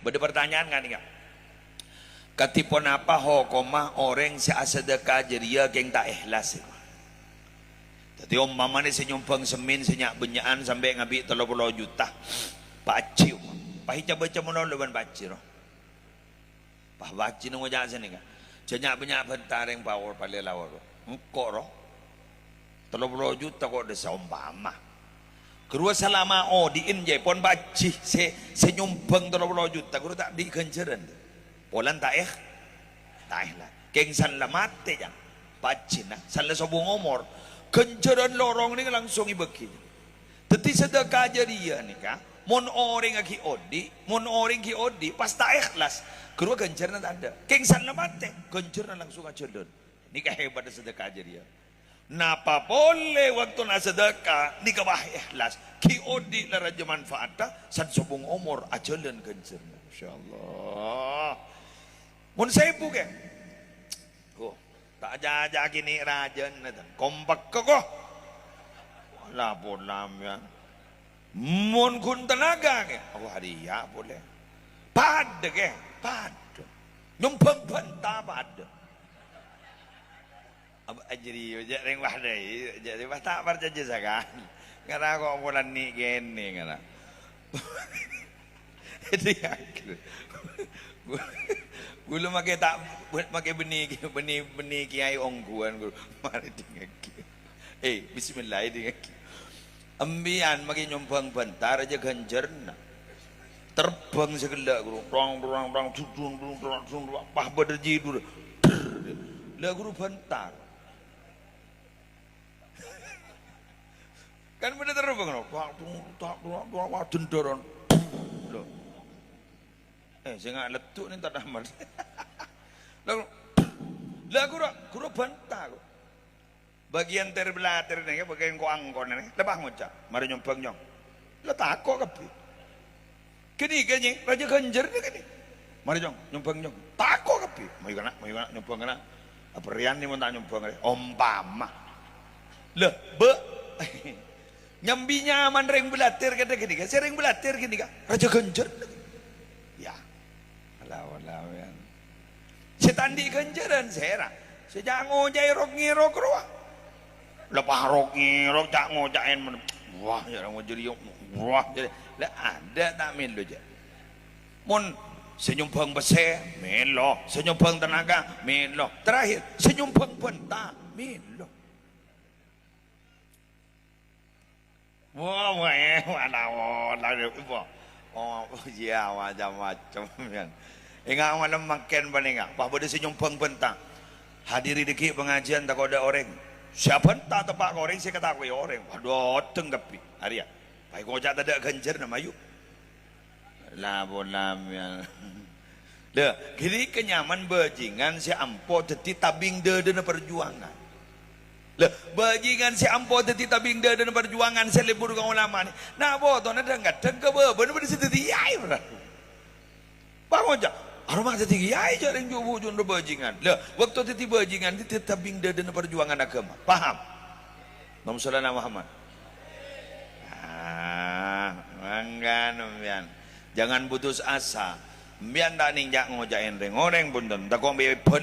Beda pertanyaan kan enggak? Katipun apa hukumah orang si sedekah jariah keng tak ikhlas. Jadi umpamanya si nyumbang semin senyak benyaan sampai ngabi 30 juta. Paci. Pahit baca mono leban paci roh. Pah paci nunggu jak sini kan. Senyak benyak bentar yang power paling lawar. Engkau roh. 30 juta kok desa umpama. Kedua selama diin je pon paci se nyumbang 30 juta. Kedua tak dikenceran. Polan tak lah. Keng san la mate jang. Pacin lah. San la sobong umur. Kenceran lorong ni langsung ibeki. Teti sedekah jariah ni kah. Mon orang ki odi. Mon orang ki odi. Pas tak ikhlas. Kedua kenceran tak ada. Keng san la mate. Kenceran langsung acelon. Ni kah hebat sedekah jariah. Napa boleh waktu nak sedekah. Ni kah ikhlas. Ki odi la raja manfaatah. San sobong umur acelon kenceran. InsyaAllah. Mun sebu ke? Oh, tak aja kini rajan nata. Kompak ke kok? Wala bolam ya. Mun kun tenaga ke? Oh hadiah boleh. Pada ke? Pada. Nyumpang banta pada. Ab ajri je ring wahdai. Jadi bah tak percaya sakan. Ngara kok bulan ni gini ngara. Dia gulu makai tak makai benih kiai ongguan gulu mari dingaki bismillah dingaki ambian makai nyumbang bentar aja ganjarna terbang segala guru rong tudung pah berji dulu lah guru bentar kan bener terbang no tak dendoron loh saya letuk ni tak ada amal. Lagu guru bantah. Bagian terbelater ni, bagian ko angkon ni, lebah ngucap. Mari nyumpang nyong. Letak kok kapi. Kini kini raja ganjar ni kini. Mari nyumpang nyong. Tak kok kapi. Mau kena nyumpang kena. Apa rian ni mau tak nyumpang ni? Umpama. Leh be. Nyambi nyaman ring belater kata kini kan. Sering belater kini kan. Raja ganjar. Ya. Alah ya. Setan di ganjaran sera. Sejak ngojai rok ngirok ruah. Lepas rok ngirok cak ngojain men. Wah, ya orang jadi wah jadi. Lah ada tak melo je. Mun senyumpang bese melo, senyumpang tenaga melo. Terakhir senyumpang penta melo. Wah, wah. Oh iya macam-macam kan. Ingat malam makan paling apa boleh senyumpang pentang. Hadiri deki pengajian tak ada orang. Siapa tak tepak orang saya kata aku orang. Waduh tenggapi. Hari ya. Baik kau tak ada ganjar nama yuk. Labolam ya. Dah, kiri kenyaman bajingan si ampo teti tabing dana perjuangan. Lah bajingan si ampo teti tabing dana perjuangan saya lebur kau ulama ni. Nah boto na dengar tengke bener bener teti ai benar. Bangun je. Aroma teti ai jaring jubu jun bajingan. Lah waktu teti bajingan teti tabing dana perjuangan agama. Paham? Nabi sallallahu Muhammad. Mangga numpian. Jangan putus asa. Mbian tak ninjak ngojain ring orang pun tak kau